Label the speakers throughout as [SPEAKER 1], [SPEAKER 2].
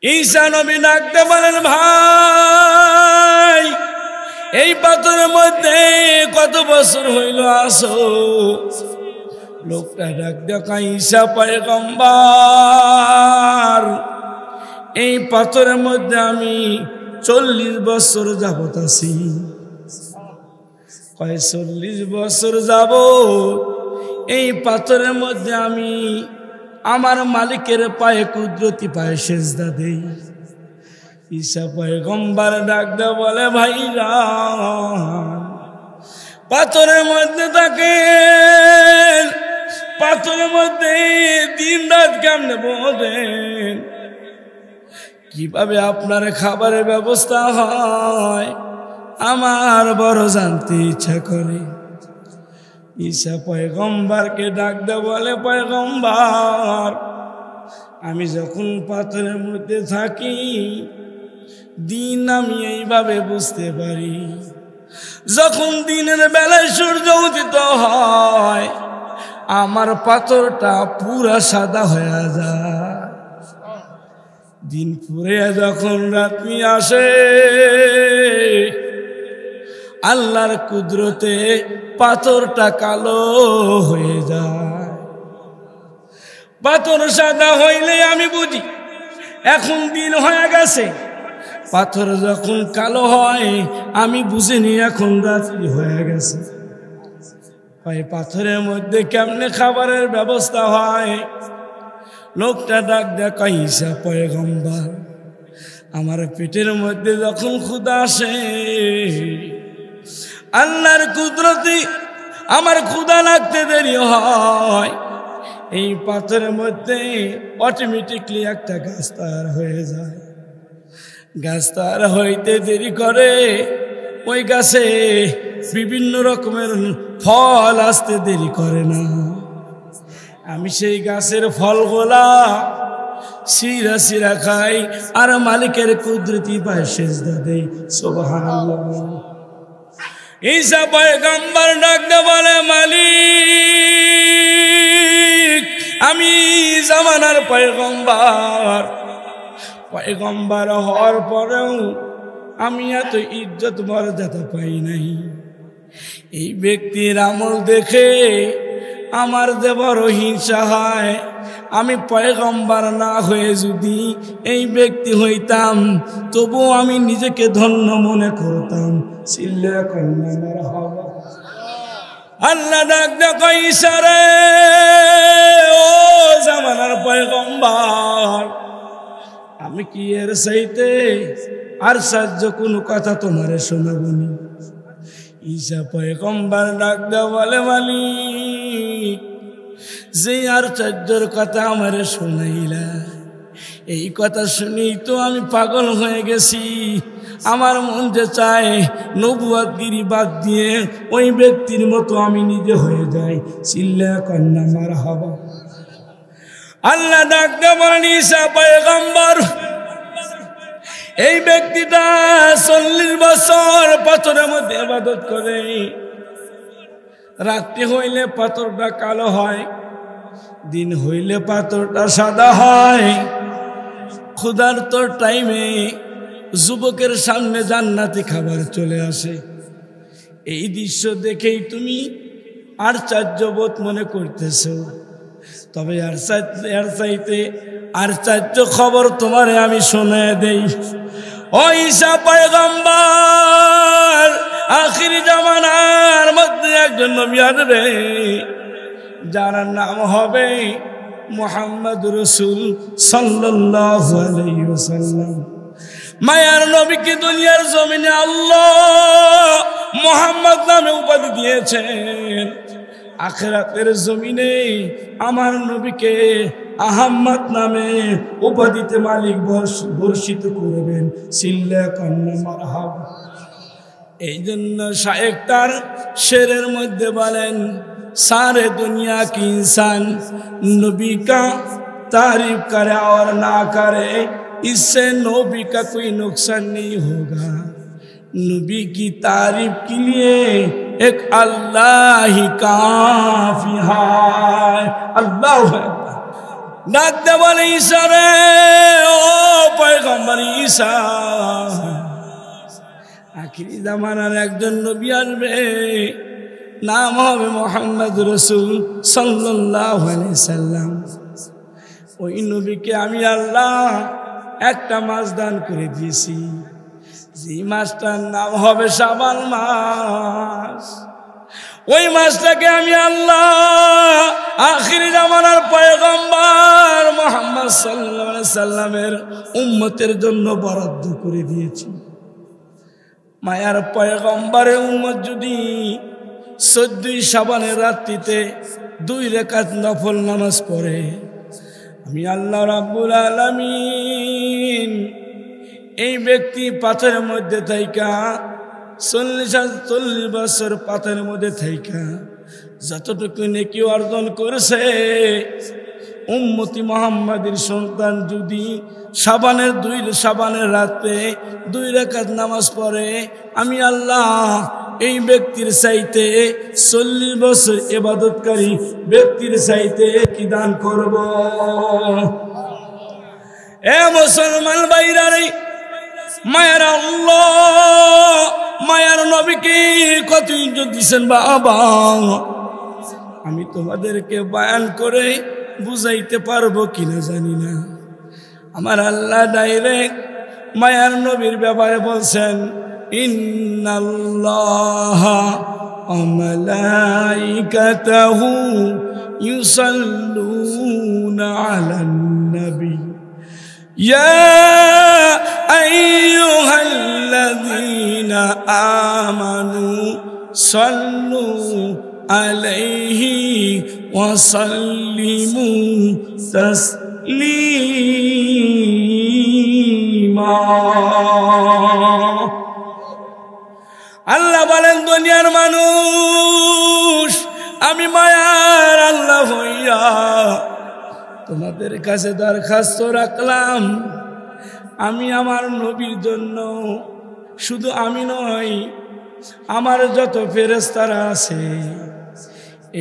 [SPEAKER 1] ঈসা নবী ডাকতে বলেন, ভাই এই পাথরের মধ্যে কত বছর হইল আসো? লোকটা ডাক দেখা, ঈসা পয়গম্বর, এই পাথরের মধ্যে আমি 40 বছর যাবত আছি। 40 বছর যাবত এই পাথরের মধ্যে আমি আমার মালিকের পায়ে কুদরতি পায়ে সেজদা দেই। ঈসা পয়গম্বর ডাক দেয়া বলে, ভাইরা পাথরের মধ্যে থাকেন, পাথরের মধ্যে দিন রাত কেমনে বোঝেন? কিভাবে আপনার খাবারের ব্যবস্থা হয় আমার বড় জানতে ইচ্ছা করে। ঈসা পয়গম্বরকে ডাক দেয়া বলে, পয়গম্বর আমি যখন পাথরের মধ্যে থাকি দিন আমি এইভাবে বুঝতে পারি, যখন দিনের বেলায় সূর্য উদিত হয় আমার পাথরটা পুরা সাদা হয়ে যায়। দিন পুরে যখন রাত্রি আসে আল্লাহর কুদরতে পাথরটা কালো হয়ে যায়। পাথর সাদা হইলে আমি বুঝি এখন দিন হয়ে গেছে, পাথর যখন কালো হয় আমি বুঝিনি এখন রাত্রি হয়ে গেছে। ভাই পাথরের মধ্যে কেমনে খাবারের ব্যবস্থা হয়? লোকটা ডাক দেখা, ঈসা পয়গম্বর আমার পেটের মধ্যে যখন ক্ষুধা আসে আল্লাহর কুদরতি আমার ক্ষুধা লাগতে দেরি হয়, এই পাথরের মধ্যে অটোমেটিকলি একটা গাছ তৈরি হয়ে যায়। গাছ তৈরি হইতে দেরি করে, ওই গাছে বিভিন্ন রকমের ফল আসতে দেরি করে না। আমি সেই গাছের ফলগুলা সিরা সিরা খাই আর মালিকের কুদরতি পায়ে সেজদা দেই। সুবহানাল্লাহ। ঈসা পয়গম্বর ডাকতে বলে, মালিক আমি জামানার পয়গম্বর, পয়গম্বর হওয়ার পরেও আমি এত ইজ্জত মর্যাদা পাই নাই। এই ব্যক্তির আমল দেখে আমার যে বড় হিংসা হয়। আমি পয়গম্বর না হয়ে যদি এই ব্যক্তি হইতাম তবু আমি নিজেকে ধন্য মনে করতাম। চিল্লা কন্যা মারহাবা। আল্লাহ ডাক দেখো, ঈসা রে ও জামানার পয়গম্বর, আমি কি এর চাইতে আর সাহায্য কোনো কথা তোমারে শোনাবনি? ঈসা পয়গম্বর ডাক দেয়া বলে, মালিক যে আর চার্যর কথা আমারে শোনাইলা, এই কথা শুনেই তো আমি পাগল হয়ে গেছি। আমার মন যে চায় নবুয়তগিরি বাদ দিয়ে ওই ব্যক্তির মতো আমি নিজে হয়ে যাই। চিল্লা কন্যা মারহাবা। আল্লাহ ডাক দেয়া বলেন, ঈসা পয়গম্বর এই ব্যক্তিটা 40 বছর পাথরের মধ্যে ইবাদত করে। রাত্রি হইলে পাথরটা কালো হয়, দিন হইলে পাথরটা সাদা হয়। ক্ষুধার্ত টাইমে যুবকের সামনে জান্নাতি খাবার চলে আসে। এই দৃশ্য দেখেই তুমি আশ্চর্যবোধ মনে করতেছ, তবে আর চাইতে আশ্চর্য খবর তোমারে আমি শোনায় দেই। ও ঈসা পয়গম্বর, আখিরি জামানার মধ্যে একজন নবী আসবে যার নাম হবে মুহাম্মদ রাসূল সাল্লাল্লাহু আলাইহি ওয়াসাল্লাম। মায়ার নবীকে দুনিয়ার জমিনে আল্লাহ মুহাম্মদ নামে উপাধি দিয়েছেন। আখিরাতের জমিনে আমার নবীকে আহমদ নামে উপাধিতে মালিক ভূষিত করবেন। চিল্লা কন্যা মারহাবা। এই জন্য শায়েখ তার শেরের মধ্যে বলেন, सारे दुनिया की इंसान नबी का तारीफ करे और ना करे, इससे नबी का कोई नुकसान नहीं होगा। नबी की तारीफ के लिए एक अल्लाह ही काफी है। अल्लाह है। डाक दे बोले, ईसा रे ओ পয়গম্বর ঈসা। আখিরি জামানার একজন নবী আসবে, নাম হবে মুহাম্মদ রাসূল সাল্লাল্লাহু আলাইহি সাল্লাম। ওই নবীকে আমি আল্লাহ একটা মাস দান করে দিয়েছি, যে মাসটার নাম হবে শাবান মাস। ওই মাসটাকে আমি আল্লাহ আখিরি জামানার পয়গম্বর মুহাম্মদ সাল্লাল্লাহু আলাইহি সাল্লামের উম্মতের জন্য বরাদ্দ করে দিয়েছি। মায়ার পয়গম্বরের উম্মত যদি 14 শাবানের রাত্রিতে 2 রাকাত নফল নামাজ পড়ে, আমি আল্লাহ রাব্বুল আলামিন এই ব্যক্তি পাথরের মধ্যে থাইকা 40 বছর পাথরের মধ্যে থাইকা যতটুকু নেকি অর্জন করেছে, উম্মতি মুহাম্মাদের সন্তান যদি শাবানের রাতে 2 রাকাত নামাজ পড়ে, আমি আল্লাহ এই ব্যক্তির চাইতে 40 বছর ইবাদতকারী ব্যক্তির চাইতে কি দান করব। এ মুসলমান ভাইরা রে, মায়ের আল্লাহ মায়ের নবীকে কত ইজ্জত দিয়েছেন বাবা, আমি তোমাদেরকে বয়ান করে বুঝাইতে পারবো কিনা জানি না। আমার আল্লাহ ডাইরেক্ট মায়ার নবীর ব্যাপারে বলছেন, ইন্নাল্লাহা ওয়া মালাইকাতাহু ইউসাল্লুনা আলান নবী ইয়া আইয়ুহাল্লাযীনা আমানু সাল্লু আলাইহি ওয়া সাল্লিমু তাসলিমা। আল্লাহ বলেন, দুনিয়ার মানুষ, আমি মায়ার আল্লাহ হইয়া তোমাদের কাছে দরখাস্ত রাখলাম, আমি আমার নবীর জন্য, শুধু আমি নয়, আমার যত ফেরেশতারা আছে,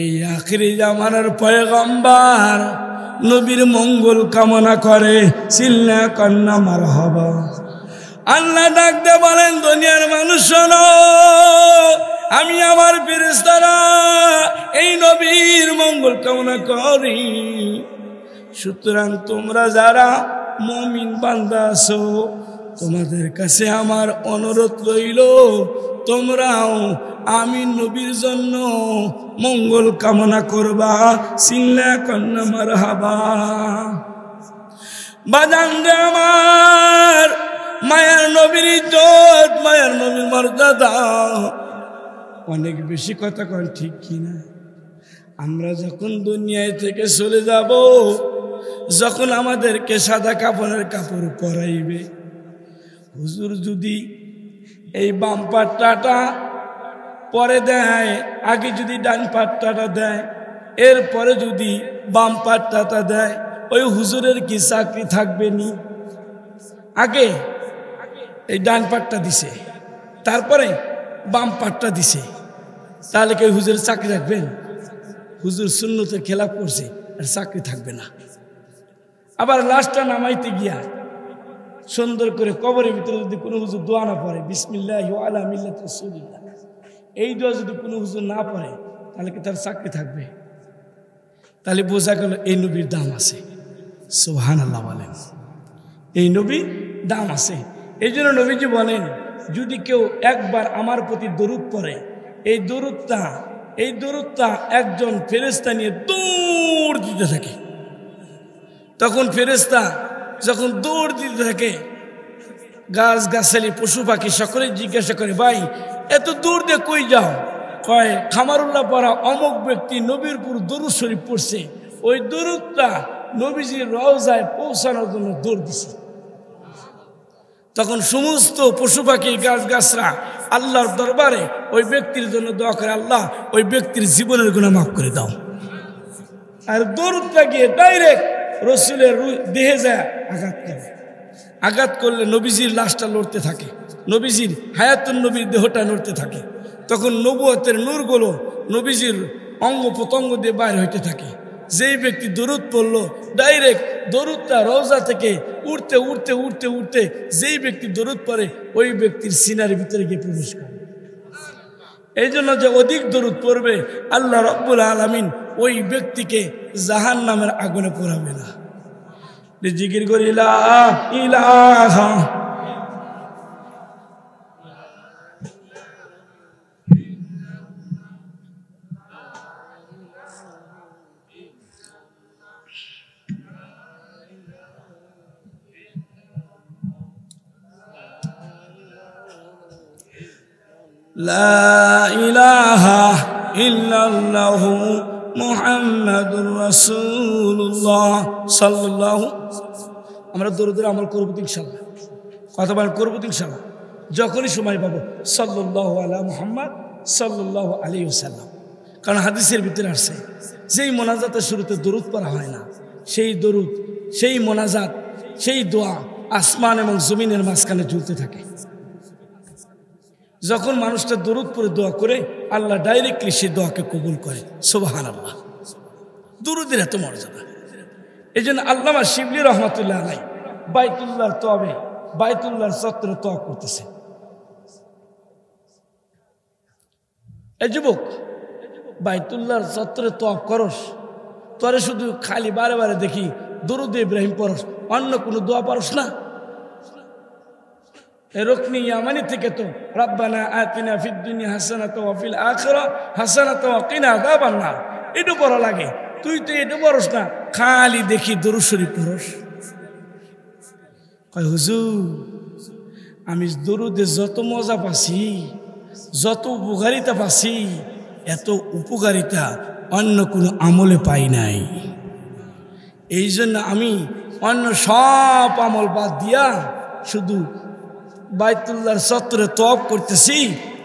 [SPEAKER 1] এই আখিরি জামানার পয়গম্বর নবীর মঙ্গল কামনা করে। চিল্লা কন্না মারহাবা। আল্লাহ ডাকতে বলেন, দুনিয়ার মানুষ শোনো, আমি আমার ফেরেশতারা এই নবীর মঙ্গল কামনা করি। সুতরাং তোমরা যারা মুমিন বান্দা আছো, তোমাদের কাছে আমার অনুরোধ রইল, তোমরাও আমি নবীর জন্য মঙ্গল কামনা করবা। চিল্লা কন্না মারহাবা। বাজান রে আমার, মায়ের নবীর ইজ্জত, মায়ের নবীর মর্যাদা অনেক বেশি, কথা কন ঠিক কিনা? আমরা যখন দুনিয়ায় থেকে চলে যাব, যখন আমাদেরকে সাদা কাপড়ের কাপড় পরাইবে, হুজুর যদি এই বাম পাট্টাটা পরে দেয়, আগে যদি ডান পাট্টাটা দেয়, এরপরে যদি বাম পাট্টাটা দেয়, ওই হুজুরের কি চাকরি থাকবে নি? আগে এই ডান পাট্টা দিছে, তারপরে বাম পাট্টা দিছে, তাহলে কি হুজুরের চাকরি রাখবেন? হুজুর সুন্নতের খেলাফ করছে, আর চাকরি থাকবে না। আবার লাশটা নামাইতে গিয়া সুন্দর করে কবরের ভিতরে যদি কোনো হুজুর দোয়া না পড়ে, বিসমিল্লাহি ওয়া আলা মিল্লাতি রাসূলিল্লাহ, এই দোয়া যদি কোনো হুজুর না পড়ে, তাহলে কি তার চাকরি থাকবে? তাহলে বোঝা গেল এই নবীর দাম আছে। সুবহানাল্লাহ বলেন, এই নবীর দাম আছে। এই জন্য নবীজি বলেন, যদি কেউ একবার আমার প্রতি দরুদ পড়ে, এই দরুদটা একজন ফেরেশতা নিয়ে দৌড় দিতে থাকে। তখন ফেরেশতা যখন দৌড় দিতে থাকে, গাছ গাছালি পশু পাখি সকলেই জিজ্ঞাসা করে, ভাই এত দূর দিয়ে কই যাও? কয়, খামারুল্লাহ পড়া অমুক ব্যক্তি নবীর উপর দরুদ শরীফ পড়ছে, ওই দরুদটা নবীজির রওজায় পৌঁছানোর জন্য দৌড় দিছে। তখন সমস্ত পশু পাখি গাছ গাছরা আল্লাহর দরবারে ওই ব্যক্তির জন্য দোয়া করে, আল্লাহ ওই ব্যক্তির জীবনের গুনাহ মাফ করে দাও। আর দরুদটা গিয়ে ডাইরেক্ট রসুলের দেহে যায় আঘাত করলে নবীজির লাশটা লড়তে থাকে, নবীজির হায়াতুন নবীর দেহটা নড়তে থাকে। তখন নবুয়তের নূরগুলো নবীজির অঙ্গ প্রত্যঙ্গ দিয়ে বাইর হইতে থাকে। যেই ব্যক্তি দরুদ পড়লো ডাইরেক্ট দরুদটা রওজা থেকে উঠতে উঠতে উঠতে উঠতে যেই ব্যক্তি দরুদ পড়ে ওই ব্যক্তির সিনার ভিতরে গিয়ে প্রবেশ করে। এই জন্য যে অধিক দরুদ পড়বে আল্লাহ রাব্বুল আলামিন ওই ব্যক্তিকে জাহান্নামের আগুনে পোড়াবে না। জিকির করি লা ইলাহা লা ইলাহা ইল্লাল্লাহু মুহাম্মাদুর রাসূলুল্লাহ সাল্লাল্লাহু। আমরা দরুদের আমল করব ইনশাআল্লাহ, কথা বল করব ইনশাআল্লাহ, যখনই সময় পাবো সাল্লাল্লাহু আলা মুহাম্মদ সাল্লাল্লাহু আলাইহি ওয়াসাল্লাম। কারণ হাদিসের ভিতরে আসছে যেই মোনাজাতের শুরুতে দরুদ পড়া হয় না, সেই দরুদ, সেই মোনাজাত, সেই দোয়া আসমান এবং জমিনের মাঝখানে ঝুলতে থাকে। যখন মানুষটা দরুদ পড়ে দোয়া করে আল্লাহ ডাইরেক্টলি সেই দোয়াকে কবুল করে। সুবহানাল্লাহ, দরুদের এত মর্যাদা। এই জন্য আল্লামা শিবলি রহমাতুল্লাহ আলাইহি বাইতুল্লাহর তওয়াবে, বাইতুল্লাহর চত্বরে তওয়াব করতেছে। এই যুবক, বাইতুল্লাহর চত্বরে তওয়াব করস, তোরে শুধু খালি বারে বারে দেখি দরুদ ইব্রাহিম পড়স, অন্য কোনো দোয়া পড়স না। রুকনি ইয়ামানি থেকে তো রব্বানা আতিনা ফিদ দুনিয়া হাসানাতাও ওয়া ফিল আখিরা হাসানাতাও ওয়া কিনা আযাবান নার, এটা পড়া লাগে। তুই তো এটা পড়স না, খালি দেখি দরুদ শরীফ পড়স। কয় হুজুর, আমি দরুদে যত মজা পাচ্ছি, যত উপকারিতা পাচ্ছি, এত উপকারিতা অন্য কোনো আমলে পাই নাই। এই জন্য আমি অন্য সব আমল বাদ দিয়া শুধু বাইতুল্লাহর চত্বরে তওয়াব করতেছি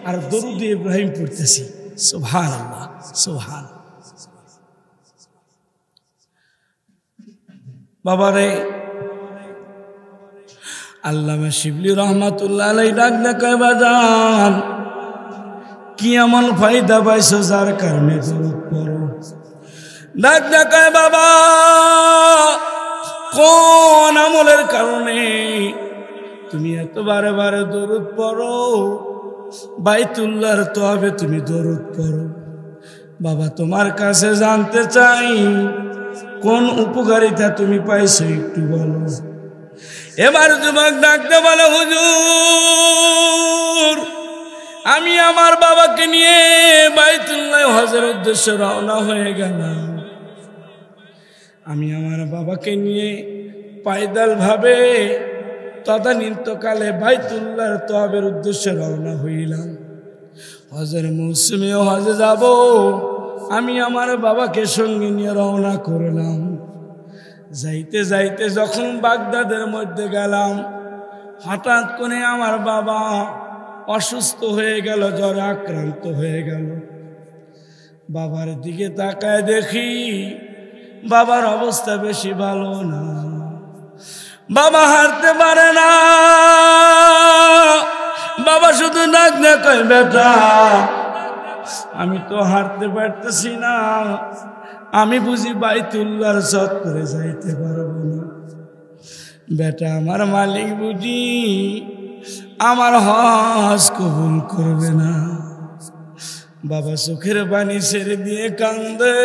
[SPEAKER 1] আর দরুদ ইব্রাহিম পড়তেছি। সুবহানাল্লাহ, সুবহান। বাবারে, আল্লামা শিবলি রহমাতুল্লাহ আলাইহি ডাক দেখায় বাজান, কি এমন ফায়দা পাইছো যার কারণে দরুদ পড়ো? ডাক দেখায় বাবা, কোন আমলের কারণে তুমি এত বারে বারে দরুদ পড়ো? বাইতুল্লাহর তওয়াবে তুমি দরুদ পড়ো। বাবা, তোমার কাছে জানতে চাই কোন উপকারিতা তুমি পাইছো একটু বলো। এবার যুবক ডাকতে বলে, হুজুর, আমি আমার বাবাকে নিয়ে বাইতুল্লাহ হজের উদ্দেশ্যে রওনা হয়ে গেলাম। আমি আমার বাবাকে নিয়ে পায়দাল ভাবে তদানীন্তকালে বাইতুল্লাহর তওয়াবের উদ্দেশ্যে রওনা হইলাম। হজের মৌসুমে হজে যাব, আমি আমার বাবাকে সঙ্গে নিয়ে রওনা করলাম। যাইতে যাইতে যখন বাগদাদের মধ্যে গেলাম, হঠাৎ করে আমার বাবা অসুস্থ হয়ে গেল, জ্বরে আক্রান্ত হয়ে গেল। বাবার দিকে তাকায় দেখি বাবার অবস্থা বেশি ভালো না। বাবা হাঁটতে পারে না। বাবা শুধু ডাক না কয়, বেটা, আমি তো হাঁটতে পারতেছি না, আমি বুঝি বাইতুল্লাহর চত্বরে যাইতে পারবো না। বেটা, আমার মালিক বুঝি আমার হজ কবুল করবে না। বাবা চোখের পানি ছেড়ে দিয়ে কান্দে।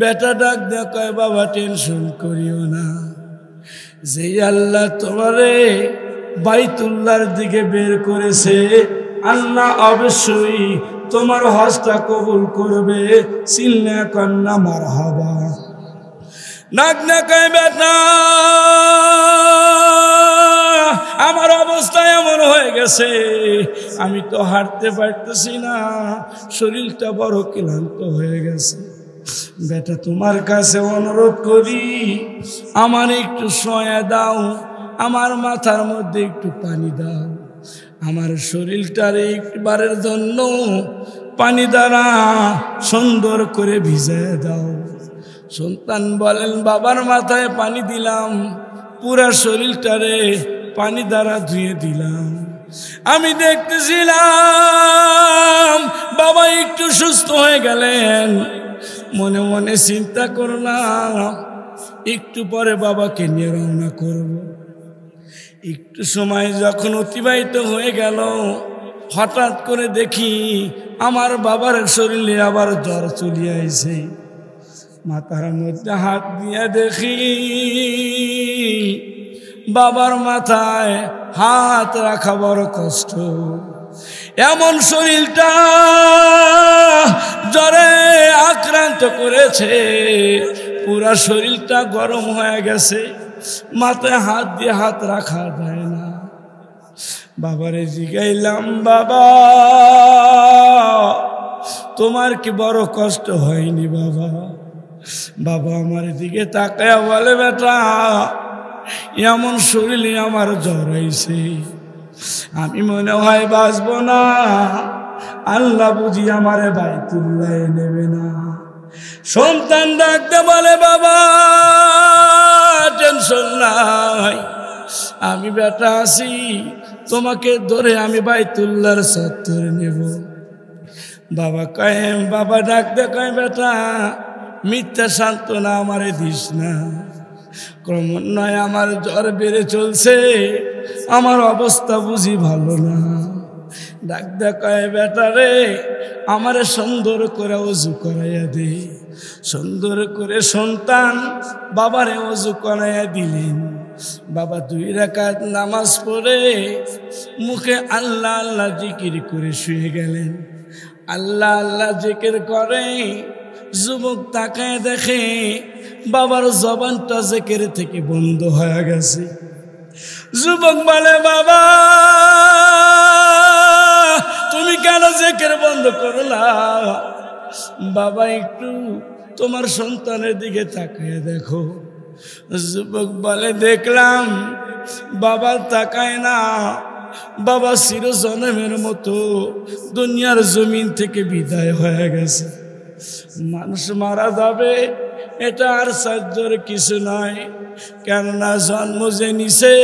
[SPEAKER 1] বেটা ডাক দেয়া কয়, বাবা টেনশন করিও না, যে আল্লাহ তোমারে বাইতুল্লাহর দিকে বের করেছে, আল্লাহ অবশ্যই তোমার হজটা কবুল করবে। চিল্লা কন্যা মারহাবা। ডাক দেয়া কয়, বেটা, আমার অবস্থা এমন হয়ে গেছে, আমি তো হাঁটতে পারতেছি না, শরীরটা বড় ক্লান্ত হয়ে গেছে। বেটা, তোমার কাছে অনুরোধ করি, আমার একটু সয়া দাও, আমার মাথার মধ্যে একটু পানি দাও, আমার শরীরটার একবারের জন্য পানি দ্বারা সুন্দর করে ভিজিয়ে দাও। সন্তান বলেন, বাবার মাথায় পানি দিলাম, পুরা শরীরটারে পানি দ্বারা ধুয়ে দিলাম। আমি দেখতেছিলাম বাবা একটু সুস্থ হয়ে গেলেন। মনে মনে চিন্তা করলাম একটু পরে বাবাকে নিয়ে রওনা করব। একটু সময় যখন অতিবাহিত হয়ে গেল, হঠাৎ করে দেখি আমার বাবার শরীরে আবার জ্বর চলে আইছে। মাথার মধ্যে হাত দিয়ে দেখি বাবার মাথায় হাত রাখা বড় কষ্ট। এমন শরীরটা জ্বরে আক্রান্ত করেছে, পুরা শরীরটা গরম হয়ে গেছে, মাথায় হাত দিয়ে হাত রাখা যায় না। বাবারে জিগাইলাম, বাবা তোমার কি বড় কষ্ট হয়নি বাবা? বাবা আমার দিকে তাকায়া বলে, বেটা এমন শরীরে আমার জ্বর হয়েছে, আমি মনে হয় বাঁচবো না, আল্লাহ বুঝি আমারে বাইতুল্লাহ নেবে না। সন্তান ডাকতে বলে, বাবা টেনশন নাই, আমি বেটা আছি, তোমাকে ধরে আমি বাইতুল্লাহর চত্বরে নেব। বাবা কয়, বাবা ডাকতে কয়, বেটা মিথ্যা সান্ত্বনা আমারে দিস না, ক্রমান্বয়ে আমার জ্বর বেড়ে চলছে, আমার অবস্থা বুঝি ভালো না। ডাকতে কয়, বেটা রে আমারে সুন্দর করে ওযু করাইয়া দে। সুন্দর করে সন্তান বাবারে ওযু করাইয়া দিলেন। বাবা 2 রাকাত নামাজ পড়ে মুখে আল্লাহ আল্লাহ জিকির করে শুয়ে গেলেন। আল্লাহ আল্লাহ জিকির করে যুবক তাকায় দেখে বাবার জবানটা জিকির থেকে বন্ধ হয়ে গেছে। যুবক বলে, বাবা তুমি কেন জিকির বন্ধ করলা? বাবা একটু তোমার সন্তানের দিকে তাকায় দেখো। যুবক বলে, দেখলাম বাবা তাকায় না, বাবা চিরজন্মের মতো দুনিয়ার জমিন থেকে বিদায় হয়ে গেছে। মানুষ মারা যাবে এটা আর সাহায্যের কিছু নয়, কেননা জন্ম যে নিছে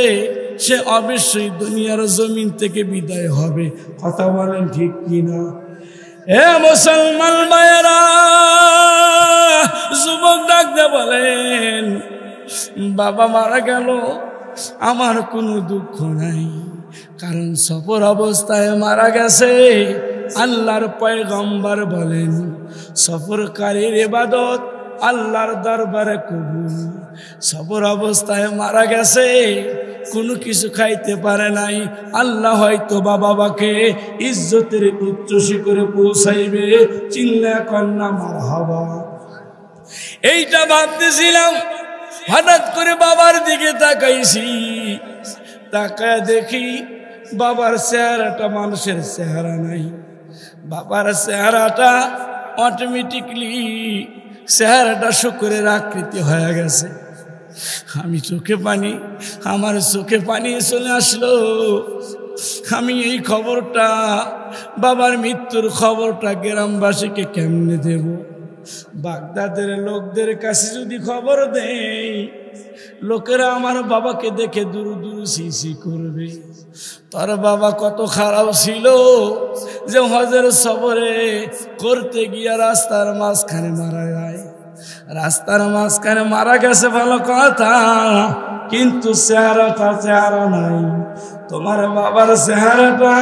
[SPEAKER 1] সে অবশ্যই দুনিয়ার জমিন থেকে বিদায় হবে। কথা বলেন ঠিক কিনা? হে মুসলমান ভাইয়েরা, যুবক ডাকতে বলেন, বাবা মারা গেল আমার কোনো দুঃখ নাই, কারণ সফর অবস্থায় মারা গেছে। আল্লাহর পয়গম্বর বলেন, সফরকারীর ইবাদত আল্লাহর দরবারে কবুল। সফর অবস্থায় মারা গেছে, কোনো কিছু খাইতে পারে নাই, আল্লাহ হয়তো বাবাকে ইজ্জতের উচ্চ শিখরে পৌঁছাইবে। চিল্লা কন্যা মারহাবা। এইটা ভাবতেছিলাম, হঠাৎ করে বাবার দিকে তাকাইছি। তাকায় দেখি বাবার চেহারাটা মানুষের চেহারা নাই, বাবার চেহারাটা অটোমেটিকলি চেহারাটা শুকরের আকৃতি হয়ে গেছে। আমি আমার চোখে পানি চলে আসলো। আমি এই খবরটা, বাবার মৃত্যুর খবরটা গ্রামবাসীকে কেমনে দেব? বাগদাদের লোকদের কাছে যদি খবর দেই, লোকেরা আমার বাবাকে দেখে দুরু দুরু সিসি করবে। তোর বাবা কত খারাপ ছিল যে হজের সফরে করতে গিয়া রাস্তার মাঝখানে মারা যায়। রাস্তার মাঝখানে মারা গেছে ভালো কথা, কিন্তু চেহারা নাই। তোমার বাবার চেহারাটা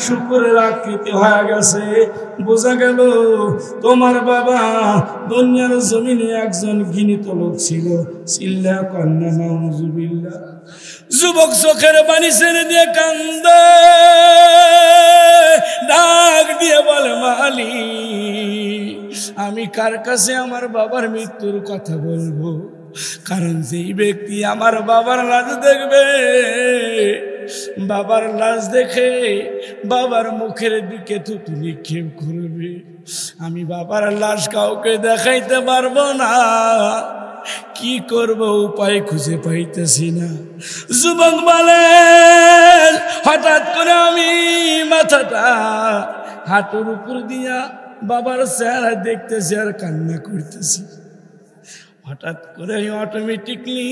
[SPEAKER 1] শুকরের আকৃতি হয়ে গেছে। বোঝা গেল তোমার বাবা দুনিয়ার জমিনে একজন ঘৃণিত লোক ছিল। চিল্লা কন্যা নাউজুবিল্লাহ। যুবক চোখের পানি ছেড়ে দিয়ে কান্দে, ডাক দিয়ে বলে, মালিক আমি কার কাছে আমার বাবার মৃত্যুর কথা বলবো? কারণ যেই ব্যক্তি আমার বাবার লাশ দেখবে, বাবার লাশ দেখে বাবার মুখের দিকে থুতু নিক্ষেপ করবে। আমি বাবার লাশ কাউকে দেখাইতে পারবো না, কি করব উপায় খুঁজে পাইতেছি না। যুবক বলে, হঠাৎ করে আমি মাথাটা হাঁটুর উপর দিয়া বাবার চেহারা দেখতেছি আর কান্না করতেছি। হঠাৎ করে অটোমেটিকলি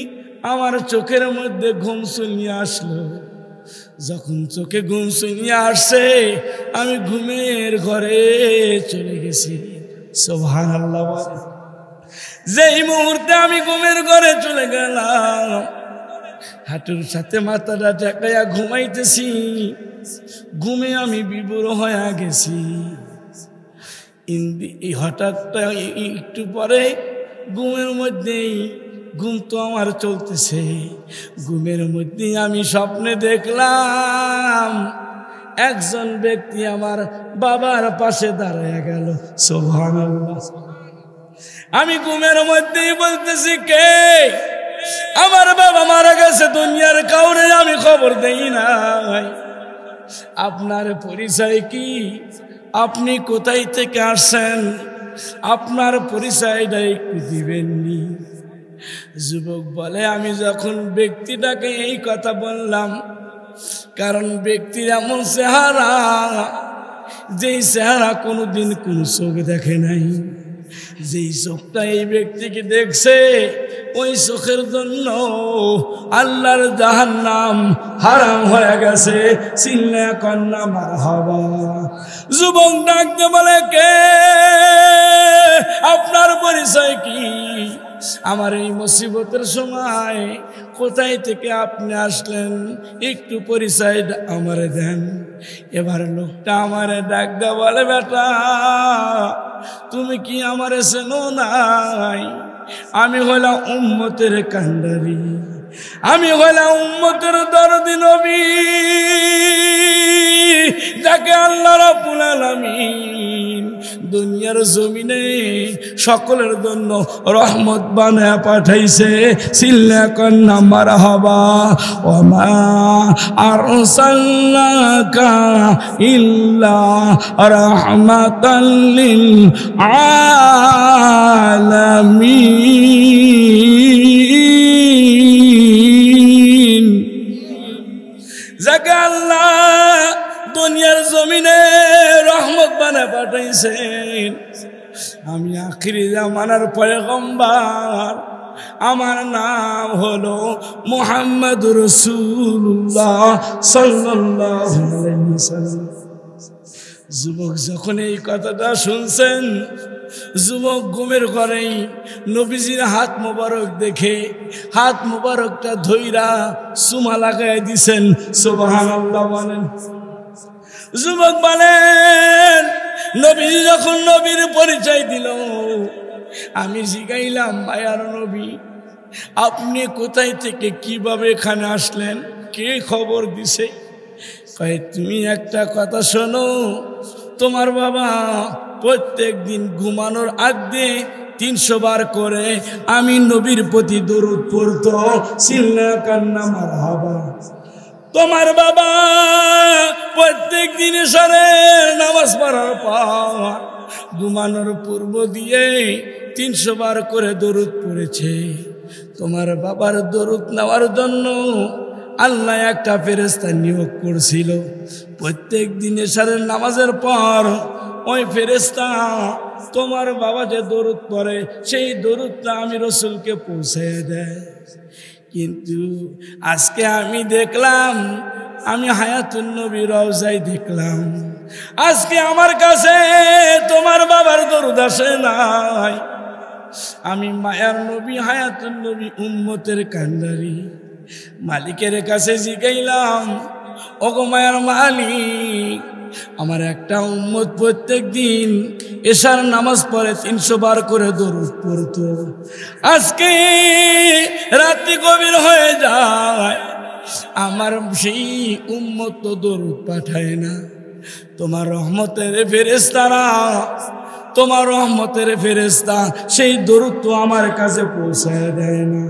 [SPEAKER 1] আমার চোখের মধ্যে ঘুম চলিয়ে আসলো। যখন চোখে ঘুম শুনিয়ে আসছে আমি ঘুমের ঘরে চলে গেছি। সুবহানাল্লাহ। যেই মুহূর্তে আমি ঘুমের ঘরে চলে গেলাম, হাঁটুর সাথে মাথাটা ঠেকাইয়া ঘুমাইতেছি, ঘুমে আমি বিভোর হয়ে গেছি। হঠাৎ একটু পরে ঘুমের মধ্যেই, ঘুম তো আমার চলতেছে, ঘুমের মধ্যেই আমি স্বপ্নে দেখলাম একজন ব্যক্তি আমার বাবার পাশে দাঁড়ায় গেল। সুবহানাল্লাহ। আমি ঘুমের মধ্যেই বলতেছি, কে? আমার বাবা মারা গেছে, দুনিয়ার কাউরে আমি খবর দেই নাই। আপনার পরিচয় কি? আপনি কোথায় থেকে আসছেন? আপনার পরিচয়টা একটু দিবেননি? যুবক বলে, আমি যখন ব্যক্তিটাকে এই কথা বললাম, কারণ ব্যক্তির এমন চেহারা, যেই চেহারা কোনোদিন কোন চোখ দেখে নাই, যেই চোখটা এই ব্যক্তিকে দেখছে ওই চোখের জন্য আল্লাহর জাহান্নাম হারাম হয়ে গেছে। চিল্লা কন্যা মারহাবা। যুবক ডাকতে বলে, কে? আপনার পরিচয় কি? আমার এই মুসিবতের সময় কোথায় থেকে আপনি আসলেন? একটু পরিচয় আমারে দেন। এবার লোকটা আমারে ডাকতে বলে, বেটা তুমি কি আমারে চেনো নাই? আমি হলাম উম্মতের কান্ডারি, আমি হলাম উম্মতের দরদি নবী, যাকে আল্লাহ রাব্বুল আলামিন দুনিয়ার জমিনে সকলের জন্য রহমত বানায় পাঠাইছে। চিল্লা কন্যা মারহাবা। ওমা আরসালনাকা ইল্লা রাহমাতাল লিল আলামিন। যাকে আল্লাহ দুনিয়ার জমিনে রহমত বানায় পাঠাইছেন। আমি আখিরি জামানার পয়গম্বর, আমার নাম হলো মুহাম্মদুর রাসূলুল্লাহ সাল্লাল্লাহু আলাইহি ওয়াসাল্লাম। যুবক যখন এই কথাটা শুনছেন, যুবক ঘুমের ঘরেই নবীজির হাত মোবারক দেখে হাত মোবারকটা ধইরা চুমা লাগাই দিছেন। সুবহানাল্লাহ বলেন। যুবক বলেন, নবীজি যখন নবীর পরিচয় দিল, আমি জিগাইলাম, মায়ার নবী আপনি কোথায় থেকে কিভাবে এখানে আসলেন? কে খবর দিছে? কয়, তুমি একটা কথা শোনো, তোমার বাবা প্রত্যেক দিন ঘুমানোর আগে 300 বার করে আমি নবীর প্রতি দরুদ পড়তো। চিল্লা কান্না মারহাবা। তোমার বাবা প্রত্যেক দিন এশারের নামাজ পড়ার পর ঘুমানোর পূর্ব দিয়ে 300 বার করে দরুদ পড়েছে। তোমার বাবার দরুদ নেওয়ার জন্য আল্লাহ একটা ফেরেশতা নিয়োগ করছিল। প্রত্যেক দিন এশারের নামাজের পর ওই ফেরেশতা তোমার বাবা যে দরুদ পড়ে সেই দরুদটা আমি রসুলকে পৌঁছে দেয়। কিন্তু আজকে আমি দেখলাম, আমি হায়াতুন নবী রওজায় দেখলাম, আজকে আমার কাছে তোমার বাবার দরুদ আসে নাই। আমি মায়ার নবী, হায়াতুন নবী, উম্মতের কান্ডারি, মালিকের কাছে জিগাইলাম, ওগো মায়ার মালিক, আমার একটা উম্মত প্রত্যেক দিন এশার নামাজ পড়ে 300 বার করে দরুদ পড়তো। আজকে রাত্রি গভীর হয়ে যায়, আমার সেই উম্মত তো দরুদ পাঠায় না। তোমার রহমতের ফেরেশতারা, তোমার রহমতের ফেরেশতা সেই দরুদ তো আমার কাছে পৌঁছায় দেয় না।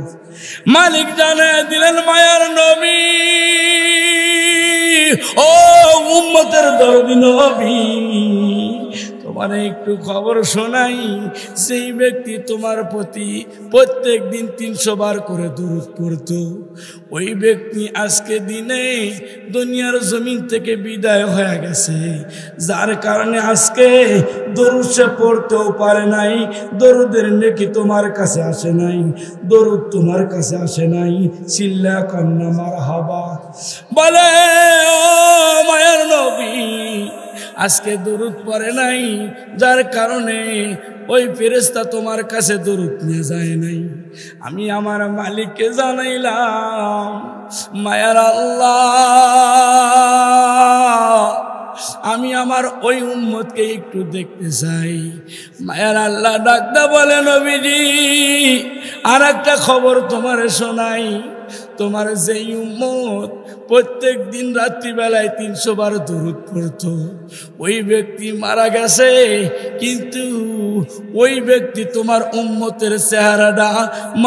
[SPEAKER 1] মালিক জানায় দিলেন, মায়ার নবী, ও উম্মতের দরদি নবী, তোমার একটু খবর শোনাই, সেই ব্যক্তি তোমার প্রতি প্রত্যেক দিন 300 বার করে দরুদ পড়তো, ওই ব্যক্তি আজকে দিনে দুনিয়ার জমিন থেকে বিদায় হয়ে গেছে, যার কারণে আজকে দরুদ সে পড়তেও পারে নাই, দরুদের নেকি তোমার কাছে আসে নাই, দরুদ তোমার কাছে আসে নাই। চিল্লা কান্না মারহাবা। বলে ও মায়ের নবী, আজকে দরুদ পড়ে নাই, যার কারণে ওই ফেরেশতা তোমার কাছে দরুদ নিয়ে যায় নাই। আমি আমার মালিককে জানাইলাম, মায়ার আল্লাহ, আমি আমার ওই উম্মতকে একটু দেখতে চাই। মায়ার আল্লাহ ডাকতে বলে, নবীজি আর একটা খবর তোমারে শোনাই, তোমার যেই উম্মত প্রত্যেক দিন রাত্রিবেলায় 300 বার দরুদ পড়তো, ওই ব্যক্তি মারা গেছে, কিন্তু ওই ব্যক্তি তোমার উম্মতের চেহারাটা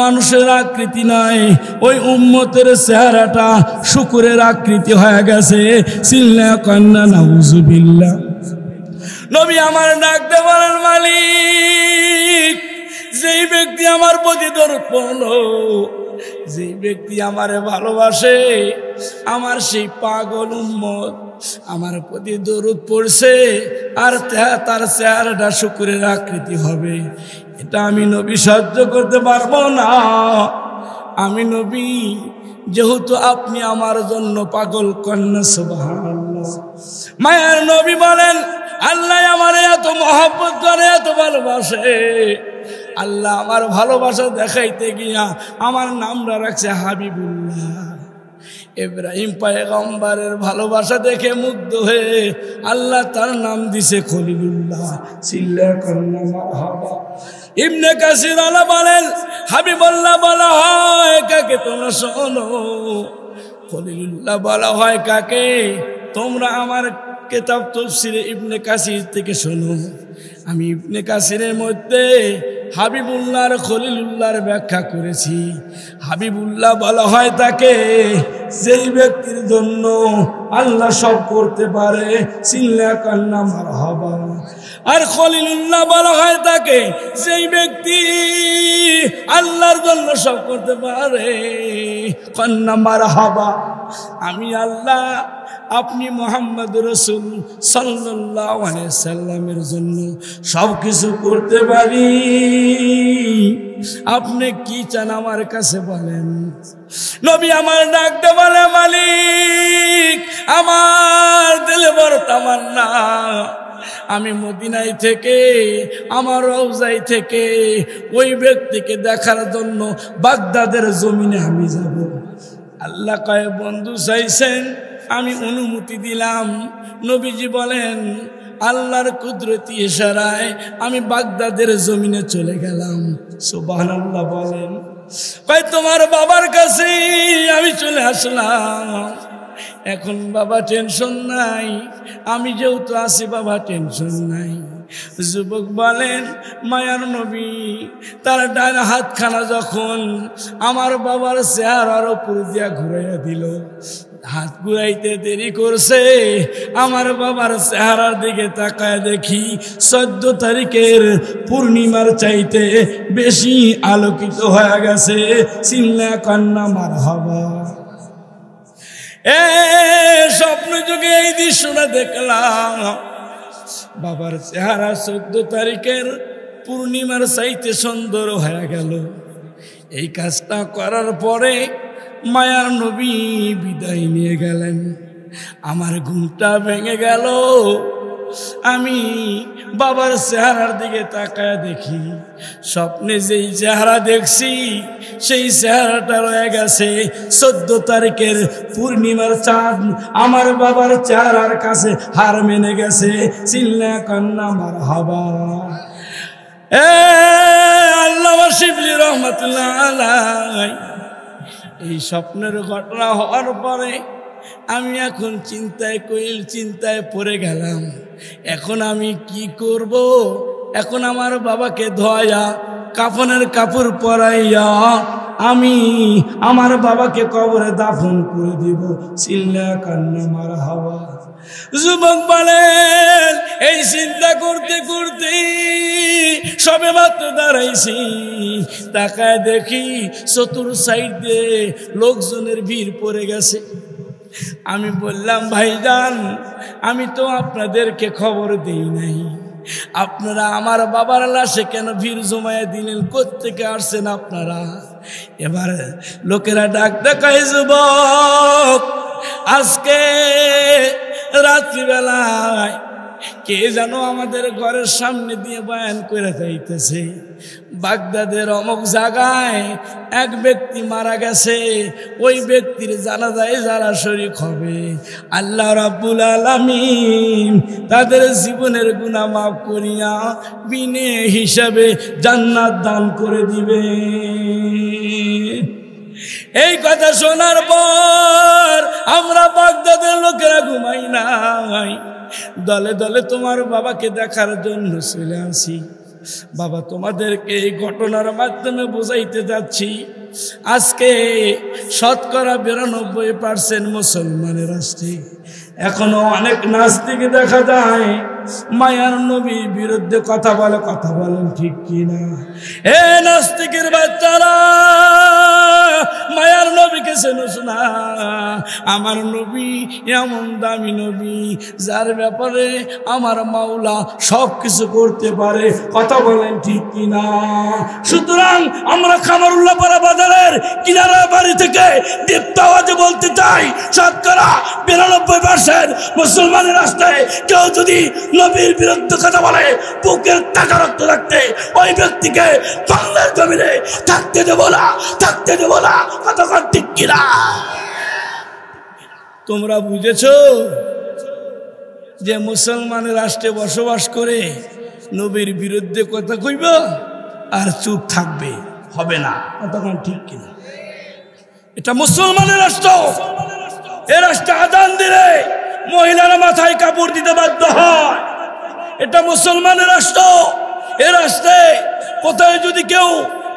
[SPEAKER 1] মানুষের আকৃতি নয়, ওই উম্মতের চেহারাটা শুকুরের আকৃতি হয়ে গেছে। চিল্লা কান্না নাউজুবিল্লাহ। নবী আমার ডাকতে বলেন, মালিক, যেই ব্যক্তি আমার প্রতি দরুদ পড়লো, যে ব্যক্তি আমারে ভালোবাসে, আমার সেই পাগল উম্মত আমার প্রতি দরুদ পড়ছে, আর তার চেহারাটা শুকুরের আকৃতি হবে, এটা আমি নবী সহ্য করতে পারবো না। আমি নবী, যেহেতু আপনি আমার জন্য পাগল, কন্যা সুবহানাল্লাহ। মায়ের নবী বলেন, আল্লাহ আমার এত মহব্বত করে, এত ভালোবাসে, আল্লাহ আমার ভালোবাসা দেখাইতে গিয়া আমার নামটা রাখছে হাবিবুল্লাহ। ইব্রাহিম পয়গম্বরের ভালোবাসা দেখে মুগ্ধ হয়ে আল্লাহ তার নাম দিছে খলিলুল্লাহ। চিল্লা কান্না মারহাবা। ইবনে কাসির আলা বলেন, হাবিবুল্লাহ বলা হয় কাকে? তোমরা শোনো, খলিলুল্লাহ বলা হয় কাকে? তোমরা আমার কিতাব তাফসীরে ইবনে কাসির থেকে শোনো। আমি ইবনে কাসিরের মধ্যে হাবিবুল্লাহ আর খলিলুল্লাহর ব্যাখ্যা করেছি। হাবিবুল্লাহ বলা হয় তাকে যেই ব্যক্তির জন্য আল্লাহ সব করতে পারে। চিল্লা কান্না মারহাবা। আর খলিলুল্লাহ বলা হয় তাকে যেই ব্যক্তি আল্লাহর জন্য সব করতে পারে। কান্না মারহাবা। আমি আল্লাহ, আপনি মুহাম্মদ রাসূল সাল্লাল্লাহু আলাইহি সাল্লামের জন্য সব কিছু করতে পারি। আপনি কি চান আমার কাছে বলেন। নবী আমার ডাকতে বলে, মালিক, আমার দিলে বড় তামান্না, আমি মদিনায় থেকে, আমার রওজাই থেকে ওই ব্যক্তিকে দেখার জন্য বাগদাদের জমিনে আমি যাব। আল্লাহ কয়, বন্ধু চাইছেন, আমি অনুমতি দিলাম। নবীজি বলেন, আল্লাহর কুদরতি ইশারায় আমি বাগদাদের জমিনে চলে গেলাম। সুবহানাল্লাহ বলেন। কয়, তোমার বাবার কাছে আমি চলে আসলাম। এখন বাবা টেনশন নাই, আমি যেহেতু আছি বাবা টেনশন নাই। যুবক বলেন, মায়ার নবী তার ডান হাতখানা যখন আমার বাবার চেহারার উপর দিয়া ঘুরাইয়া দিল, হাত ঘুরাইতে দেরি করছে, আমার বাবার চেহারার দিকে তাকায় দেখি 14 তারিখের পূর্ণিমার চাইতে বেশি আলোকিত হয়ে গেছে। চিল্লা কান্না মারহাবা। স্বপ্ন যুগে এই দৃশ্যটা দেখলাম। বাবার চেহারা 14 তারিখের পূর্ণিমার চাইতে সুন্দর হয়ে গেল। এই কাজটা করার পরে মায়ার নবী বিদায় নিয়ে গেলেন। আমার ঘুমটা ভেঙে গেল। আমি বাবার চেহারার দিকে তাকায় দেখি, স্বপ্নে যেই চেহারা দেখছি সেই চেহারাটা রয়ে গেছে 14 তারিখের পূর্ণিমার চাঁদ আমার বাবার চেহারার কাছে হার মেনে গেছে। চিল্লা কান্না মারহাবা। আল্লামা শিবলি রহমাতুল্লাহ আলাইহি এই স্বপ্নের ঘটনা হওয়ার পরে আমি এখন চিন্তায় পড়ে গেলাম। এখন আমি কি করব? এখন আমার বাবাকে ধোয়া, কাফনের কাপড় পরাইয়া আমি আমার বাবাকে কবরে দাফন করে দিব। চিল্লা কান্না মারহাবা। যুবক বলেন এই চিন্তা করতে করতে সবে মাত্র দাঁড়াইছি, তাকায় দেখি চতুর সাইড দিয়ে লোকজনের ভিড় পড়ে গেছে। আমি বললাম ভাইজান, আমি তো আপনাদেরকে খবর দেই নাই, আপনারা আমার বাবার লাশে কেন ভিড় জমায়ে দিলেন? কোত্থেকে আসছেন আপনারা? এবার লোকেরা ডাক দেখায়, যুবক আজকে রাত্রিবেলায় কে যেন আমাদের ঘরের সামনে দিয়ে বয়ান করে যাইতেছে, বাগদাদের অমুক জায়গায় এক ব্যক্তি মারা গেছে, ওই ব্যক্তির জানাজায় যারা শরীক হবে আল্লাহ রাব্বুল আলামিন তাদের জীবনের গুনাহ মাফ করিয়া বিনে হিসাবে জান্নাত দান করে দিবে। এই কথা শোনার পর আমরা বাগদাদের লোকেরা ঘুমাই নাই, দলে দলে তোমার বাবাকে দেখার জন্য চলে আসি। বাবা, তোমাদেরকে এই ঘটনার মাধ্যমে বোঝাইতে যাচ্ছি, আজকে শতকরা 92% মুসলমানের রাষ্ট্রে এখনো অনেক নাস্তিক দেখা যায় মায়ার নবীর বিরুদ্ধে কথা বলে। কথা বলেন ঠিক কিনা? এ নাস্তিকের বাচ্চারা, মায়ার নবীকে চেনোস না? আমার নবী এমন দামি নবী যার ব্যাপারে আমার মাওলা সব কিছু করতে পারে। কথা বলেন ঠিক কিনা? সুতরাং আমরা খামারুল্লাহ পাড়া বাজারের কিনারা বাড়ি থেকে দীপ্ত আওয়াজে বলতে চাই, শতকরা 92% মুসলমানের রাস্তায় কেউ যদি নবীর বিরুদ্ধে কথা বলে, বুকের টাকা রক্ত রাখতে ওই ব্যক্তিকে বাংলার জমিনে থাকতে দেব না, থাকতে দেব না। কথা ঠিক কিনা? তোমরা বুঝেছো যে মুসলমানের রাষ্ট্রে বসবাস করে নবীর বিরুদ্ধে কথা কইব আর চুপ থাকবে, হবে না। তখন ঠিক কিনা? এটা মুসলমানের রাষ্ট্র। এ রাষ্ট্রে আযান দিলে মহিলারা মাথায় কাপড় দিতে বাধ্য হয়। এটা মুসলমানের রাষ্ট্র। এ রাষ্ট্রে কোথায় যদি কেউ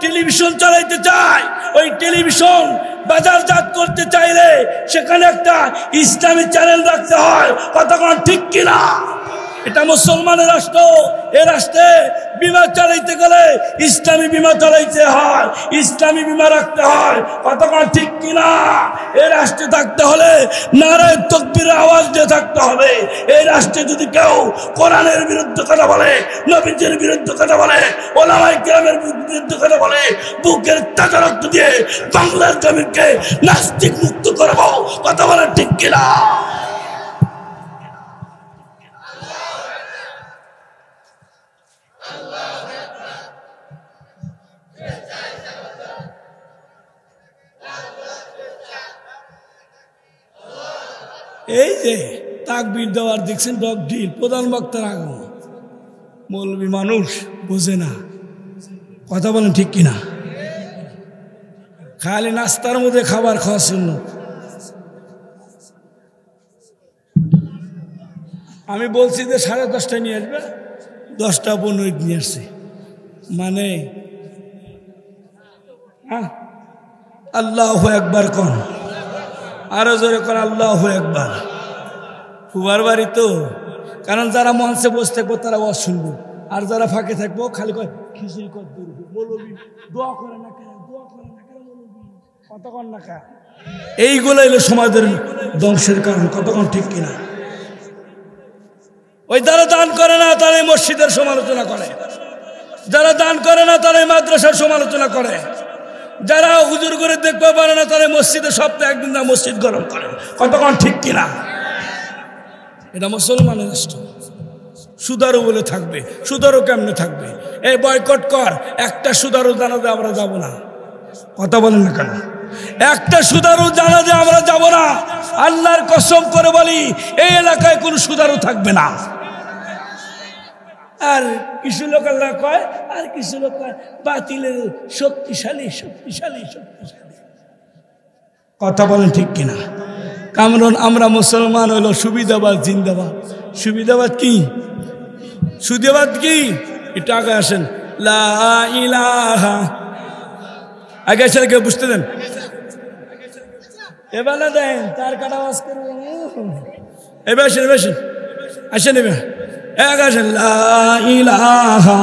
[SPEAKER 1] টেলিভিশন চালাইতে চায়, ওই টেলিভিশন বাজারজাত করতে চাইলে সেখানে একটা ইসলামী চ্যানেল রাখতে হয়। কতক্ষণ ঠিক কিনা? এটা মুসলমানের রাষ্ট্র। এ রাষ্ট্রে বিমা চালাইতে গেলে ইসলামী বিমা চালাইতে হয়, ইসলামী বিমা রাখতে হয়। কতক্ষণ ঠিক কিনা? এই রাষ্ট্রে থাকতে হলে নারায়ে তাকবীরের আওয়াজ দিয়ে থাকতে হবে। এই রাষ্ট্রে যদি কেউ কোরআনের বিরুদ্ধে কথা বলে, নবীজির বিরুদ্ধে কথা বলে, ওলামায়ে কেরামের বিরুদ্ধে কথা বলে, বুকের টাকা রক্ত দিয়ে বাংলার জমিনকে নাস্তিক মুক্ত করব। কথা বলে ঠিক কিনা? এই যে তাকবীর দেওয়ার দেখছেন ডগ ঢিল, প্রধান বক্তার আগমন, মৌলবী মানুষ বোঝে না। কথা বলেন ঠিক কিনা? খালি নাস্তার মধ্যে খাবার খাওয়া শূন্য। আমি বলছি যে 10:30 নিয়ে আসবে, 10:15 নিয়ে আসছে। মানে আল্লাহু আকবার কোন, আরো জোরে কর আল্লাহু আকবার। ফুবার বাড়ি তো, কারণ যারা মঞ্চে বসে থাকবো তারা ওয়াজ শুনবো, আর যারা ফাঁকে থাকবো খালি কয় খিচুড়ি কর মৌলবী দোয়া করে না কেন, দোয়া করে না কেন মৌলবী, কতক্ষণ না কা। এইগুলো এলো সমাজের ধ্বংসের কারণ। কতক্ষণ ঠিক কিনা? ওই যারা দান করে না তারা এই মসজিদের সমালোচনা করে, যারা দান করে না তারা এই মাদ্রাসার সমালোচনা করে, যারা হুজুর করে দেখতে পারে না তারা মসজিদে সপ্তাহে একদিন না মসজিদ গরম করে। কতক্ষণ ঠিক কিনা? এটা মুসলমানের রাষ্ট্র। সুদারু বলে থাকবে, সুদারু কেমনে থাকবে? এই বয়কট কর, একটা সুদারু জানাজে আমরা যাব না। কথা বলেন না কেন? একটা সুদারু জানাজে আমরা যাব না। আল্লাহর কসম করে বলি, এই এলাকায় কোনো সুদারু থাকবে না। আর কিছু লোক আল্লাহ কয়, আর কিছু লোক কয় বাতিলের শক্তিশালী শক্তিশালী শক্তিশালী। কথা বলেন ঠিক কিনা? কারণ আমরা মুসলমান হলো সুবিধাবাদ জিন্দাবাদ। সুবিধাবাদ কি? সুবিধাবাদ কি? একটু আগে আসেন। লা ইলাহা, আগে আসেন, কেউ বুঝতে দেন। এবেলা দেন তার কাটা আওয়াজ করবো। এবার আসেন আসেন এবার এক আসেন লা ইলাহা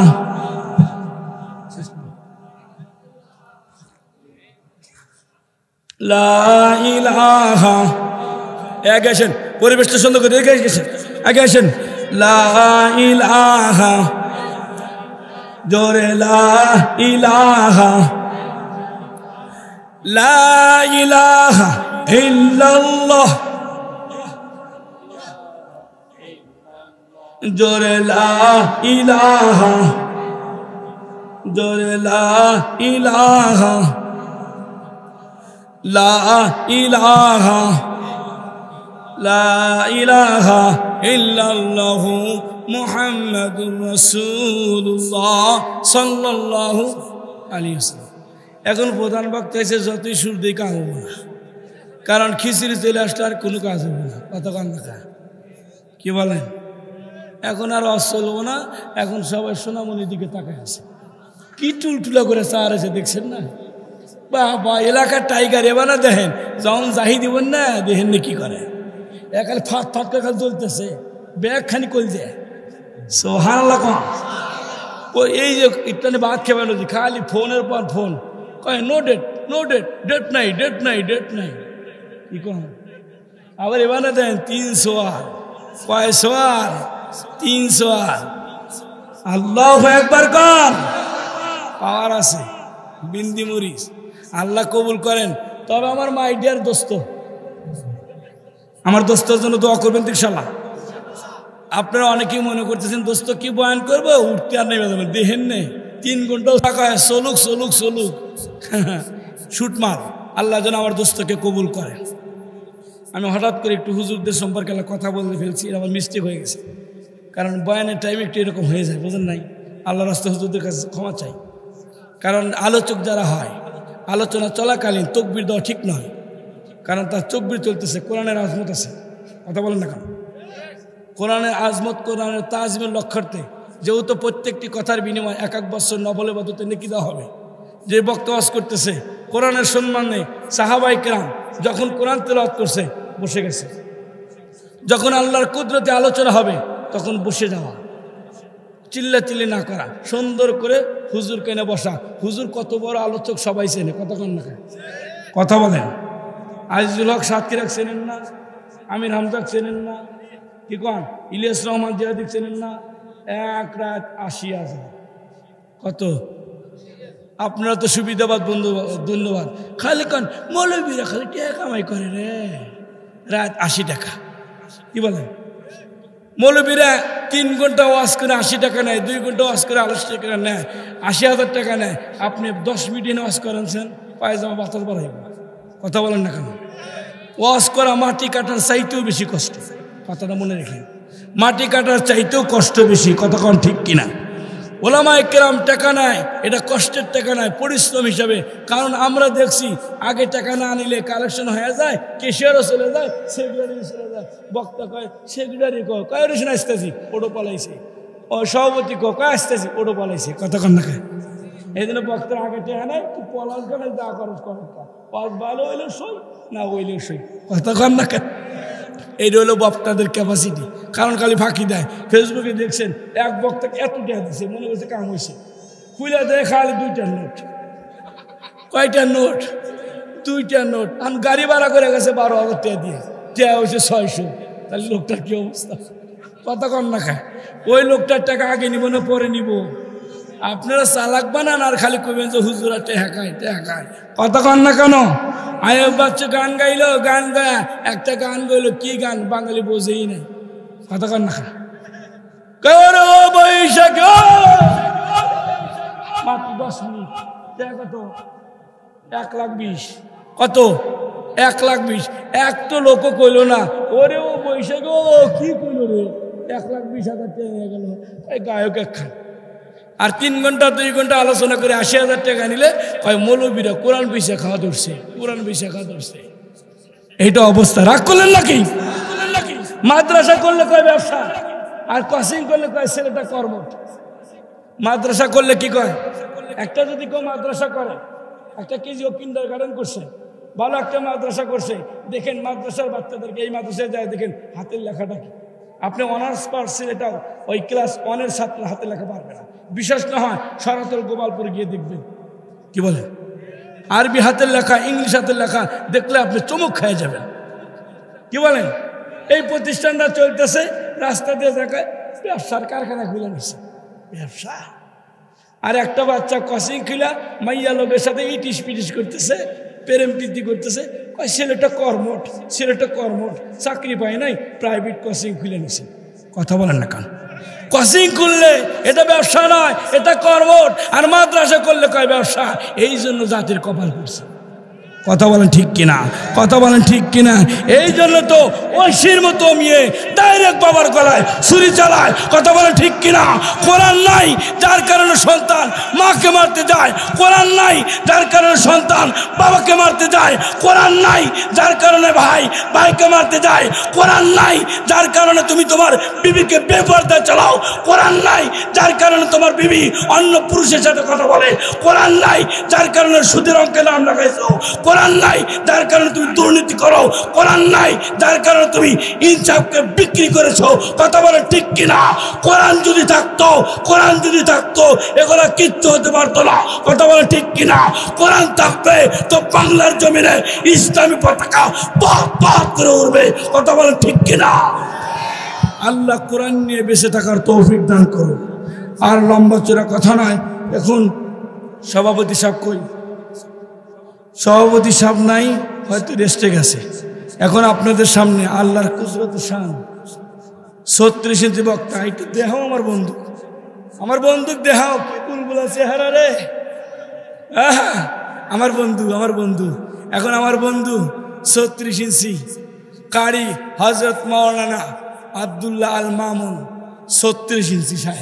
[SPEAKER 1] লা ইলাহা এক আসেন পরিবেশটা সুন্দর করে দেখে গেছেন আগে আসেন লা ইলাহা জোরে লা ইলাহা লা ইলাহা ইল্লাল্লাহ জোরে লা ইলাহা জোরে লা ইলাহা লা ইলাহা লা ইলাহা ইল্লাল্লাহু মুহাম্মাদুর রাসূলুল্লাহ সাল্লাল্লাহু আলাইহি ওয়াসাল্লাম। এখন প্রধান বক্তা এসে যতই সুর দিয়ে কাজ হবে না, কারণ খিচুড়ি চলে আসলে আর কোনো কাজ হবে না। কতক্ষণ দেখা কি বলেন? এখন আর চলবো না, এখন সবাই সোনামণির দিকে তাকায় আছে, কি টুলটুলা করে চার আছে দেখছেন না? বা এলাকার টাইগার এবার না দেখেন যখন জাহি দিবেন না দেখেন না কি করে, একালে ফাট ফাট করে খালি চলতেছে, ব্যাগ খানি কল যায় সোহানাল্লাহ কম। ও এই যে ইত্যাদি ভাত খেবেন খালি ফোনের পর ফোন, কয় no date no date, date নাই ডেট নাই ডেট নাই, কি কম। আবার এবার না দেন 300 আর কয়শো আর 300 আর আল্লাহু আকবার কর, পাওয়ার আছে বিন্দি মরিস, আল্লাহ কবুল করেন। তবে আমার মাই ডিয়ার দোস্ত, আমার দোস্তের জন্য দোয়া করবেন ইনশাআল্লাহ। আপনারা অনেকেই মনে করতেছেন দোস্ত কি বয়ান করবো, উঠতে আর নেমে যাবেন, দেখেন নে 3 ঘন্টা থাকায় চলুক চলুক চলুক শুট মার। আল্লাহ যেন আমার দোস্তকে কবুল করে। আমি হঠাৎ করে একটু হুজুরদের সম্পর্কে কথা বলতে ফেলছি, এটা আমার মিস্টেক হয়ে গেছে, কারণ বয়ানের টাইম একটু এরকম হয়ে যায়, বুঝেন নাই? আল্লাহ রাস্তা হুজুরদের কাছে ক্ষমা চাই, কারণ আলোচক যারা হয় আলোচনা চলাকালীন তকবির দেওয়া ঠিক নয়, কারণ তার তকবির চলতেছে, কোরআনের আজমত আছে, কথা বলেন না কেন? কোরআনের আজমত কোরআনের তাজমের লক্ষ্যার্থে, যেহেতু প্রত্যেকটি কথার বিনিময় 1 বছর নফল ইবাদতে নেকি দেওয়া হবে। যে বক্তা ওয়াজ করতেছে কোরআনের সম্মানে সাহাবায়ে কেরাম যখন কোরআন তেলাওয়াত করছে বসে গেছে, যখন আল্লাহর কুদরতে আলোচনা হবে তখন বসে যাওয়া, চিল্লাচিল্লি না করা, সুন্দর করে হুজুর কেনে বসা। হুজুর কত বড় আলোচক সবাই চেনে, কতক্ষণ না কথা বলেন। আজিজুল হক সাতক্ষীরা চেনেন না? আমির হামজাক চেনেন না? কি কন? ইলিয়াস রহমান জিয়াদিক চেনেন না? 1 রাত 80,000 কত? আপনারা তো সুবিধাবাদ বন্ধু, ধন্যবাদ। খালি কন মৌলবীরা খালি টাকা কামাই করে রে, রাত 80 টাকা। কি বলেন? মৌলবীরা 3 ঘন্টা ওয়াজ করে 80 টাকা নেয়, 2 ঘন্টা ওয়াজ করে 80 টাকা নেয়, 80,000 টাকা নেয়। আপনি 10 মিনিট ওয়াজ করেছেন, পায়জামা বাতাস বাড়াইব, কথা বলেন না কেন? ওয়াজ করা মাটি কাটার চাইতেও বেশি কষ্ট, কথাটা মনে রেখে। মাটি কাটার চাইতেও কষ্ট বেশি, কতক্ষণ ঠিক কিনা? ওলামায়ে কেরাম টাকা নেয়, এটা কষ্টের টাকা নেয়, পরিশ্রম হিসাবে। কারণ আমরা দেখছি আগে টাকা না নিলে কালেকশন হয়ে যায়, কেশিয়ারও চলে যায়, সেক্রেটারি চলে যায়। বক্তা কয় সেক্রেটারি কয় রেশন আসতেছি, ওটো পালাইছে। ও সভাপতি কয় আসতেছি, ওটো পালাইছে, কতক্ষণ না খায়। এই জন্য বক্তার আগে টাকা নেয়, তুই পলাশ করে যা খরচ কর, ভালো হইলেও সই না হইলেও সই, কতক্ষণ না খায়। এইটা হলো বক্তাদের ক্যাপাসিটি। কারণ খালি ফাঁকি দেয়। ফেসবুকে দেখছেন এক বক্তাকে এত টাকা দিচ্ছে, মনে করছে কাম হয়েছে, খুলে দেয় খালি 2টা নোট। কয়টা নোট? 2টা নোট। আমি গাড়ি ভাড়া করে গেছে 12,000 টাকা দিয়ে, টাকা হয়েছে 600। তাহলে লোকটার কি অবস্থা, কতক্ষণ না খায়। ওই লোকটার টাকা আগে নিব না পরে নিব? আপনারা চালাক বানান আর খালি কইবেন যে হুজুরা টেহা খায় টেহা খায়, কতক্ষণ না কেন? আয়ব বাচ্চা গান গাইলো, গান গায় একটা গান গাইলো, কি গান বাঙালি বোঝেই নাই, কতক্ষণ না খায়। বৈশাখ মাত্র 10 মিনিট, কত? 1,20,000। কত? 1,20,000। এক তো লোক কইল না, ওরে ও বৈশাখ কি কইল রে, 1,20,000 টাকা হয়ে গেল। এই গায়ক এক খান। আর 3 ঘন্টা 2 ঘন্টা আলোচনা করে 80,000 টাকা নিলে কয় মৌলবীরা কোরআন পয়সা খাওয়া ধরছে, কোরআন পয়সা খাওয়া ধরছে। এইটা অবস্থা। রাগ করলেন নাকি? মাদ্রাসা করলে কয় ব্যবসা, আর কোচিং করলে কয় ছেলেটা কর্ম। মাদ্রাসা করলে কি কয়? একটা যদি কেউ মাদ্রাসা করে, একটা কেজি ও কিন্ডারগার্টেন করছে, ভালো একটা মাদ্রাসা করছে, দেখেন মাদ্রাসার বাচ্চাদেরকে এই মাদ্রাসায় যায় দেখেন হাতের লেখাটা কি। আপনি অনার্স পারছেন, এটাও ওই ক্লাস 1-এর ছাত্র হাতের লেখা পারবে না। বিশেষ না হয় সরাতল গোপালপুর গিয়ে দেখবেন, কি বলেন, আরবি হাতের লেখা, ইংলিশ হাতের লেখা দেখলে আপনি চমক খেয়ে যাবেন, কি বলেন। এই প্রতিষ্ঠানটা চলতেছে, রাস্তা দিয়ে দেখায় ব্যবসার কারখানা খুলে নিছে, ব্যবসা। আর একটা বাচ্চা কোচিং খুলা মাইয়া লোকের সাথে ইটিস পিটিস করতেছে, প্রেম প্রীতি করতেছে। ছেলেটা কর্মঠ, ছেলেটা কর্মঠ, চাকরি পায় নাই, প্রাইভেট কোচিং খুলে নিছে। কথা বলেন না কেন? কোচিং খুললে এটা ব্যবসা নয়, এটা কর্মঠ। আর মাদ্রাসা করলে কয় ব্যবসা। এই জন্য জাতির কপাল পড়ছে। কথা বলেন ঠিক কিনা? কথা বলেন ঠিক কিনা? এই জন্য তো ঐশীর মতো মেয়ে ডাইরেক্ট বাবার গলায় ছুরি চালায়। কথা বলেন ঠিক কিনা? কোরআন নাই যার কারণে সন্তান মাকে মারতে যায়, কোরআন নাই যার কারণে সন্তান বাবাকে মারতে যায়, কোরআন নাই যার কারণে ভাই ভাইকে মারতে যায়, কোরআন নাই যার কারণে তুমি তোমার বিবিকে বেপরদা চালাও, কোরআন নাই যার কারণে তোমার বিবি অন্য পুরুষের সাথে কথা বলে, কোরআন নাই যার কারণে সুদের অঙ্কে নাম লাগাইছো, কোরআন নাই যার কারণে তুমি দুর্নীতি করো, কোরআন নাই যার কারণে তুমি ইনসাফকে বিক্রি করেছো। কথা বলে ঠিক কিনা? কোরআন যদি থাকতো, কোরআন যদি থাকতো এগুলা কিচ্ছু হতে পারতো না। কথা বলে ঠিক কিনা? কোরআন থাকবে তো বাংলার জমিনে ইসলামী পতাকা পাক পাক করে উঠবে। কথা বলে ঠিক কিনা? আল্লাহ কোরআন নিয়ে বেঁচে থাকার তৌফিক দান করো। আর লম্বা চূড়া কথা নয়, এখন সভাপতি সাহেব কই? সভাপতি সাহেব নাই, হয়তো রেস্টে গেছে। এখন আপনাদের সামনে আল্লাহর কুদরত শান 36 ইঞ্চি বক্তা, একটু দেখাও আমার বন্ধু, আমার বন্দুক দেখাও, কুলগুলা চেহারা রে, আমার বন্ধু, আমার বন্ধু। এখন আমার বন্ধু 36 ইঞ্চি কারি হজরত মাওলানা আব্দুল্লাহ আল মামুন 36 ইঞ্চি সাহেব।